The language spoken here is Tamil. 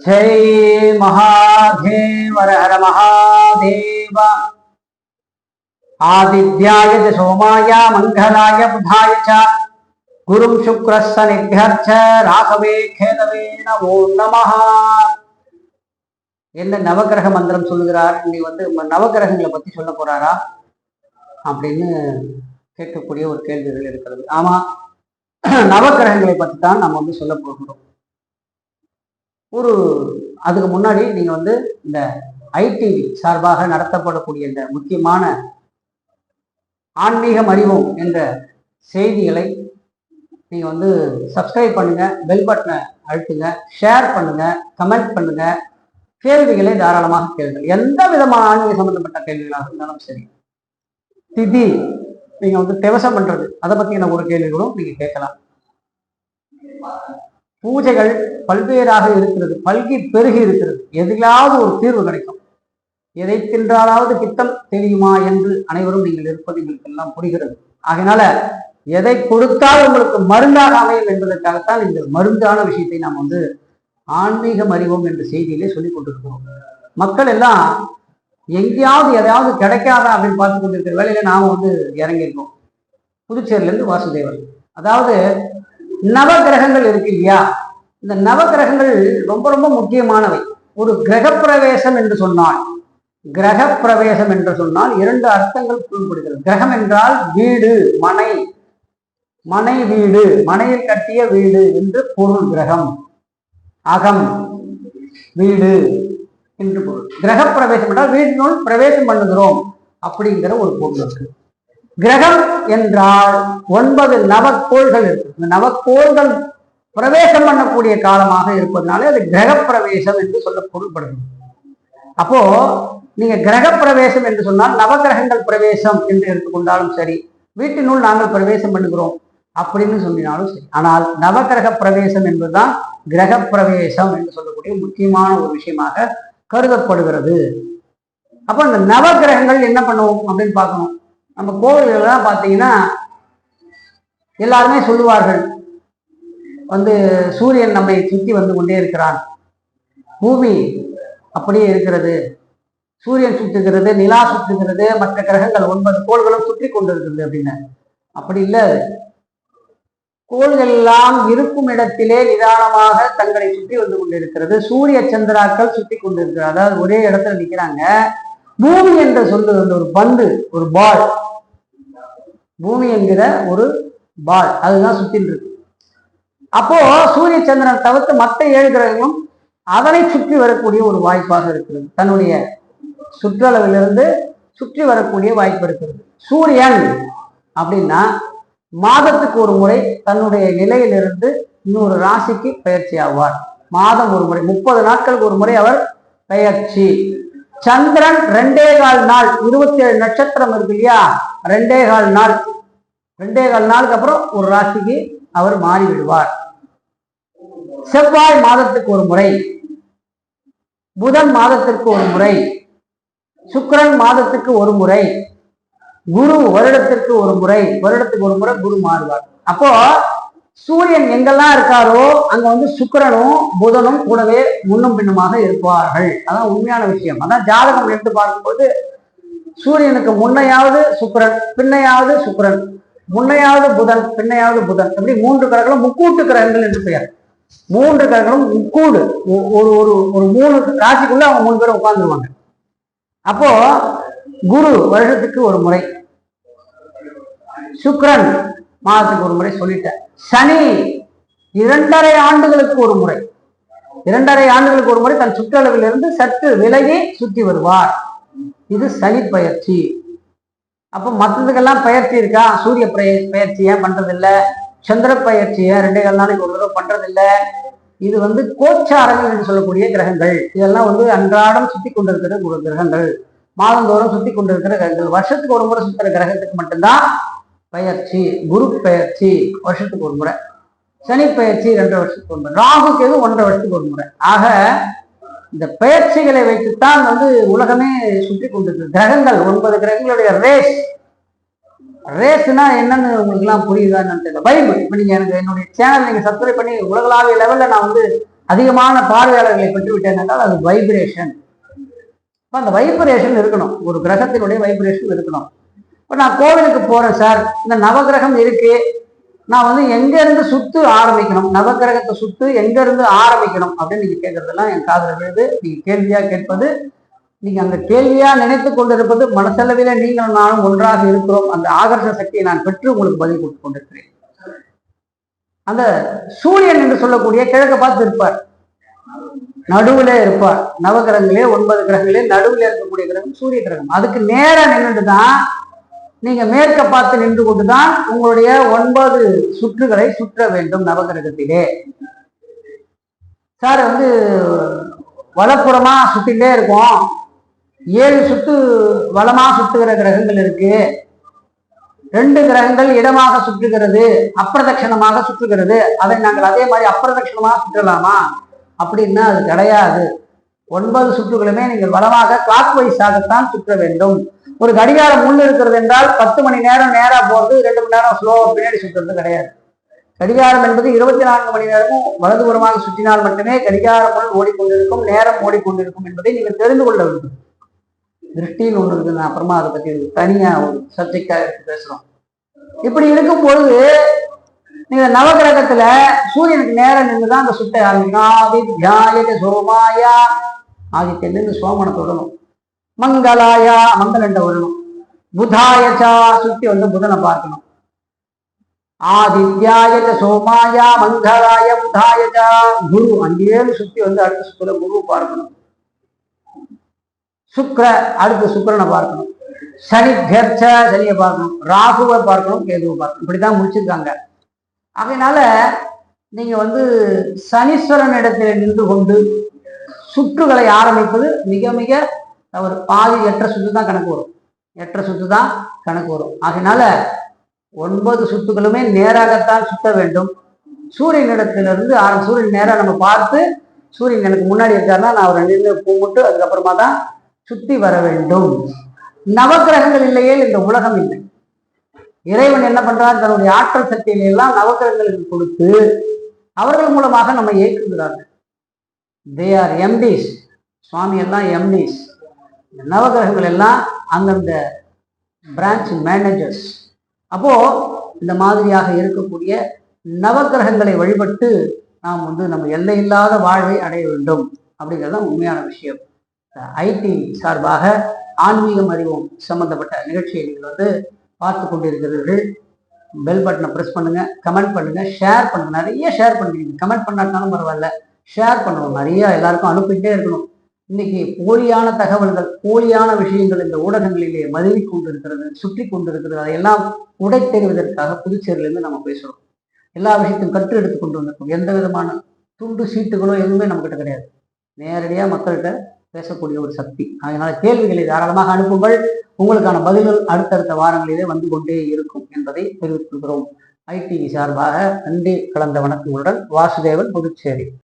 जय महादेव हर महादेव। आदित्याय च सोमाय मंगलाय बुधाय च गुरुं शुक्रस्य निभ्यर्च राघवे கேதவே நமோ நமஹ। என்ன நவகிரக மந்திரம் சொல்லுகிறார்? நீ நவகிரகங்களை பத்தி சொல்ல போறாரா அப்படின்னு கேட்கக்கூடிய ஒரு கேள்விகள் இருக்கிறது. ஆமா, நவகிரகங்களை பத்தி தான் நம்ம சொல்ல போகிறோம். அதுக்கு முன்னாடி நீங்க இந்த ஐடிவி சார்பாக நடத்தப்படக்கூடிய இந்த முக்கியமான ஆன்மீகம் அறிவோம் என்ற செய்திகளை நீங்க சப்ஸ்கிரைப் பண்ணுங்க, பெல் பட்டனை அழுத்துங்க, ஷேர் பண்ணுங்க, கமெண்ட் பண்ணுங்க, கேள்விகளை தாராளமாக கேளுங்கள். எந்த விதமான ஆன்மீக சம்பந்தப்பட்ட கேள்விகளாக இருந்தாலும் சரி. திதி நீங்க திவசம் பண்றது அதை பத்தி ஒரு கேள்விகளும் நீங்க கேட்கலாம். பூஜைகள் பல்வேறாக இருக்கிறது, பல்கி பெருகி இருக்கிறது. எதிலாவது ஒரு தீர்வு கிடைக்கும். எதை தின்றாலாவது பித்தம் தெரியுமா என்று அனைவரும் நீங்கள் இருப்பது எங்களுக்கு எல்லாம் புரிகிறது. ஆகையினால எதை கொடுத்தால் உங்களுக்கு மருந்தாக அமையும் என்பதற்காகத்தான் இந்த மருந்தான விஷயத்தை நாம் ஆன்மீகம் அறிவோம் என்ற செய்தியிலே சொல்லிக் கொண்டிருக்கிறோம். மக்கள் எல்லாம் எங்கேயாவது எதையாவது கிடைக்காதா அப்படின்னு பார்த்து கொண்டிருக்கிற வேலையில நாம இறங்கியிருக்கோம். புதுச்சேரியிலிருந்து வாசுதேவன். அதாவது நவகிரகங்கள் இருக்கு இல்லையா, இந்த நவகிரகங்கள் ரொம்ப ரொம்ப முக்கியமானவை. ஒரு கிரகப்பிரவேசம் என்று சொன்னால், கிரகப்பிரவேசம் என்று சொன்னால் இரண்டு அர்த்தங்கள் புரிந்துபடுகிறது. கிரகம் என்றால் வீடு, மனை, மனை வீடு, மனையில் கட்டிய வீடு என்று பொருள். கிரகம் அகம் வீடு என்று பொருள். கிரகப்பிரவேசம் என்றால் வீட்டினுள் பிரவேசம் பண்ணுகிறோம் அப்படிங்கிற ஒரு பொருள் இருக்கு. கிரகம் என்றால் 9 நவக்கோள்கள் இருக்கு. இந்த நவக்கோள்கள் பிரவேசம் பண்ணக்கூடிய காலமாக இருப்பதனால அது கிரகப்பிரவேசம் என்று சொல்ல பொருள்படுது. அப்போ நீங்க கிரகப்பிரவேசம் என்று சொன்னால் நவகிரகங்கள் பிரவேசம் என்று எடுத்துக்கொண்டாலும் சரி, வீட்டினுள் நாங்கள் பிரவேசம் பண்ணுகிறோம் அப்படின்னு சொன்னாலும் சரி. ஆனால் நவகிரக பிரவேசம் என்பதுதான் கிரகப்பிரவேசம் என்று சொல்லக்கூடிய முக்கியமான ஒரு விஷயமாக கருதப்படுகிறது. அப்போ இந்த நவகிரகங்கள் என்ன பண்ணுவோம் அப்படின்னு பார்க்கணும். நம்ம கோவில்கள்லாம் பார்த்தீங்கன்னா எல்லாருமே சொல்லுவார்கள், சூரியன் நம்மை சுற்றி கொண்டே இருக்கிறான், பூமி அப்படியே இருக்கிறது, சூரியன் சுற்றுகிறது, நிலா சுற்றுகிறது, மற்ற கிரகங்கள் 9 கோள்களும் சுற்றி கொண்டிருக்கிறது அப்படின்னு. அப்படி இல்லை. கோள்கள் எல்லாம் இருக்கும் இடத்திலே நிதானமாக தங்களை சுற்றி கொண்டிருக்கிறது. சூரிய சந்திராக்கள் சுற்றி கொண்டிருக்கிறது. அதாவது ஒரே இடத்துல நிற்கிறாங்க. பூமி என்ற சொல்லுவது ஒரு பந்து, ஒரு பால். பூமி என்கிற ஒரு பால் அதுதான் சுத்தின்னு இருக்கு. அப்போ சூரிய சந்திரன் தவிர்த்து மற்ற 7 கிரகங்களும் அதனை சுற்றி வரக்கூடிய ஒரு வாய்ப்பாக இருக்கிறது. தன்னுடைய சுற்றளவிலிருந்து சுற்றி வரக்கூடிய வாய்ப்பு இருக்கிறது. சூரியன் அப்படின்னா மாதத்துக்கு ஒரு முறை தன்னுடைய நிலையிலிருந்து இன்னொரு ராசிக்கு பயிற்சி ஆவார். மாதம் ஒரு முறை, 30 நாட்களுக்கு ஒரு முறை அவர் பெயர்ச்சி. சந்திரன் 2.25 நாள், 27 நட்சத்திரம் இருக்கு இல்லையா, 2.25 நாள், 2.25 நாளுக்கு அப்புறம் ஒரு ராசிக்கு அவர் மாறி விடுவார். செவ்வாய் மாதத்துக்கு ஒரு முறை, புதன் மாதத்திற்கு ஒரு முறை, சுக்கிரன் மாதத்துக்கு ஒரு முறை, குரு வருடத்திற்கு ஒரு முறை, வருடத்துக்கு ஒரு முறை குரு மாறுவார். அப்போ சூரியன் எங்கெல்லாம் இருக்காரோ அங்க சுக்கிரனும் புதனும் கூடவே முன்னும் பின்னுமாக இருப்பார்கள். அதான் உண்மையான விஷயம். அதான் ஜாதகம் எடுத்து பார்க்கும்போது சூரியனுக்கு முன்னையாவது சுக்கிரன், பின்னையாவது சுக்கிரன், முன்னையாவது புதன், பின்னையாவது புதன், அப்படி 3 கிரகங்களும் முக்கூட்டு கிரகங்கள் என்று பெயர். 3 கிரகங்களும் முக்கூடு, ஒரு ஒரு ஒரு 3 ராசிக்குள்ள அவங்க 3 பேரும் உட்கார்ந்துருவாங்க. அப்போ குரு வருடத்துக்கு ஒரு முறை, சுக்கிரன் மாதத்துக்கு ஒரு முறை சொல்லிட்டேன். சனி 2.5 ஆண்டுகளுக்கு ஒரு முறை, 2.5 ஆண்டுகளுக்கு ஒரு முறை தன் சுற்றளவிலிருந்து சற்று விலகி சுற்றி வருவார். இது சனி பயிற்சி. அப்போ மற்றதுக்கெல்லாம் பயிற்சி இருக்கா? சூரிய பயிற்சி ஏன் பண்றதில்லை? சந்திர பயிற்சி ஏன் 2.25 நாளைக்கு ஒரு தடவை பண்றதில்லை? இது கோச்சாரங்கள் என்று சொல்லக்கூடிய கிரகங்கள். இதெல்லாம் அன்றாடம் சுத்தி கொண்டிருக்கிற கிரகங்கள், மாதந்தோறும் சுத்தி கொண்டிருக்கிற கிரகங்கள். வருஷத்துக்கு ஒரு முறை சுற்றுற கிரகத்துக்கு மட்டும்தான் பயிற்சி. குரு பயிற்சி வருஷத்துக்கு ஒரு முறை, சனி பயிற்சி 2.5 வருஷத்துக்கு ஒரு முறை, ராகு கேது 1.5 வருஷத்துக்கு ஒரு முறை. ஆக இந்த பயிற்சிகளை வைத்துத்தான் உலகமே சுற்றி கொண்டிருக்கு. கிரகங்கள் 9 கிரகங்களுடைய ரேஸ்னா என்னன்னு உங்களுக்கு எல்லாம் புரியுதான்னு தெரியல. பைபிள் இப்ப நீங்க எனக்கு என்னுடைய சேனல் நீங்க சப்ஸ்கிரைப் பண்ணி உலகளாவிய லெவல்ல நான் அதிகமான பார்வையாளர்களை பெற்றுவிட்டேன் என்றால் அது வைப்ரேஷன். அந்த வைப்ரேஷன் இருக்கணும், ஒரு கிரகத்தினுடைய வைப்ரேஷன் இருக்கணும். இப்போ நான் கோவிலுக்கு போறேன் சார், இந்த நவகிரகம் இருக்கு, நான் வந்து எங்க இருந்து சுத்து ஆரம்பிக்கணும், நவகிரகத்தை சுத்து எங்க இருந்து ஆரம்பிக்கணும் அப்படின்னு நீங்க கேட்கறதெல்லாம் என் காதுல விழுது. நீங்க கேள்வியா கேட்பது, நீங்க அந்த கேள்வியா நினைத்து கொண்டிருப்பது, மனசளவில நீங்களும் நானும் ஒன்றாக இருக்கிறோம். அந்த ஆகர்ஷ சக்தியை நான் பெற்று உங்களுக்கு பதில் கொடுத்து கொண்டிருக்கிறேன். அந்த சூரியன் என்று சொல்லக்கூடிய கிழக்க பார்த்து இருப்பார், நடுவுல இருப்பார். நவகிரகங்களே 9 கிரகங்களே நடுவில் இருக்கக்கூடிய கிரகம் சூரிய கிரகம். அதுக்கு நேரம் நின்றுதான் நீங்க மேற்க பார்த்து நின்று கொண்டுதான் உங்களுடைய 9 சுற்றுகளை சுற்ற வேண்டும் நவகிரகத்திலே. சார் வந்து வலப்புறமா சுத்திலே இருக்கும், 7 சுத்து வலமா சுத்துகிற கிரகங்கள் இருக்கு, 2 கிரகங்கள் இடமாக சுற்றுகிறது, அப்பிரதட்சணமாக சுற்றுகிறது, அதை நாங்கள் அதே மாதிரி அப்பிரதட்சணமாக சுற்றலாமா அப்படின்னா அது கிடையாது. 9 சுற்றுகளுமே நீங்கள் வலமாக கிளாக் வைஸாகத்தான் சுற்ற வேண்டும். ஒரு கடிகாரம் முன் இருக்கிறது என்றால் 10 மணி நேரம் நேரா போறது, 2 மணி நேரம் ஸ்லோவா பின்னாடி சுற்றுறது கிடையாது. கடிகாரம் என்பது 24 மணி நேரமும் வலதுபுறமாக சுற்றினால் மட்டுமே கடிகாரம் முன் ஓடிக்கொண்டிருக்கும், நேரம் ஓடிக்கொண்டிருக்கும் என்பதை நீங்கள் தெரிந்து கொள்ள வேண்டும். திருஷ்டின்னு ஒன்று இருக்குது, நான் அப்புறமா அதை பற்றி தனியா ஒரு சப்ஜெக்டா எடுத்து பேசுறோம். இப்படி இருக்கும் பொழுது நீங்க நவகிரகத்துல சூரியனுக்கு நேரம் நின்றுதான் அந்த சுட்டை ஆரம்பிக்கணும். ஆதித்யாய சோமாயா, ஆதித்யன்னு சோமனை தொடணும், மங்களாயா மங்களண்ட வரணும், புதாயச்சா சுத்தி வந்து புதனை பார்க்கணும். ஆதித்யாய சோமாயா மங்களாய புதாயச்சா, குரு அங்கேயே சுத்தி வந்து அடுத்த சுத்துல குரு பார்க்கணும். சுக்ர அடுத்த சுக்கிரனை பார்க்கணும். சனி கர்ச்ச சனியை பார்க்கணும், ராகுவை பார்க்கணும், கேதுவை பார்க்கணும். இப்படிதான் முடிச்சிருக்காங்க. அதனால நீங்க வந்து சனீஸ்வரன் இடத்துல நின்று கொண்டு சுற்றுகளை ஆரம்பிப்பது மிக மிக ஒரு பாதி 8 சுத்து தான் கணக்கு வரும், 8 சுத்து தான் கணக்கு வரும். அதனால 9 சுத்துகளுமே நேராகத்தான் சுத்த வேண்டும். சூரியன் இடத்திலிருந்து சூரியன் நேராக நம்ம பார்த்து, சூரியன் எனக்கு முன்னாடி இருக்காருன்னா நான் ஒரு 2 கும்பிட்டு அதுக்கப்புறமா தான் சுத்தி வர வேண்டும். நவகிரகங்கள் இல்லையே இந்த உலகம் இல்லை. இறைவன் என்ன பண்றார், தன்னுடைய ஆற்றல் சக்தியில எல்லாம் நவகிரகங்களுக்கு கொடுத்து அவர்கள் மூலமாக நம்ம இயக்குகிறார்கள். தே ஆர் எம்டிஸ், சுவாமி எல்லாம் எம்டிஸ், நவகிரகங்கள் எல்லாம் அந்தந்த பிரான்ச் மேனேஜர்ஸ். அப்போ இந்த மாதிரியாக இருக்கக்கூடிய நவகிரகங்களை வழிபட்டு நாம் வந்து நம்ம எல்லையில்லாத வாழ்வை அடைய வேண்டும் அப்படிங்கிறது தான் உண்மையான விஷயம். ஐடி சார்பாக ஆன்மீகம் அறிவோம் சம்பந்தப்பட்ட நிகழ்ச்சியை நீங்கள் வந்து பார்த்து கொண்டிருக்கிறீர்கள். பெல் பட்டனை ப்ரெஸ் பண்ணுங்க, கமெண்ட் பண்ணுங்க, ஷேர் பண்ணுங்க. நிறைய ஷேர் பண்ணுறீங்க, கமெண்ட் பண்ணாட்டாலும் பரவாயில்ல, ஷேர் பண்ணணும், நிறைய எல்லாருக்கும் அனுப்பிட்டே இருக்கணும். இன்னைக்கு போலியான தகவல்கள், போலியான விஷயங்கள் இந்த ஊடகங்களிலே மதுவி கொண்டிருக்கிறது, சுற்றி கொண்டிருக்கிறது. அதையெல்லாம் உடை தெரிவதற்காக புதுச்சேரியிலேருந்து நம்ம பேசுகிறோம். எல்லா விஷயத்தையும் கற்று எடுத்து கொண்டு வந்திருக்கோம். எந்த விதமான துண்டு சீட்டுகளோ எதுவுமே நம்மகிட்ட கிடையாது. நேரடியாக மக்கள்கிட்ட பேசக்கூடிய ஒரு சக்தி. அதனால கேள்விகளை தாராளமாக அனுப்புங்கள். உங்களுக்கான பதில்கள் அடுத்தடுத்த வாரங்களிலே வந்து கொண்டே இருக்கும் என்பதை தெரிவித்துக் கொள்கிறோம். ஐடி சார்பாக நன்றி கலந்த வணக்கங்களுடன் வாசுதேவன், புதுச்சேரி.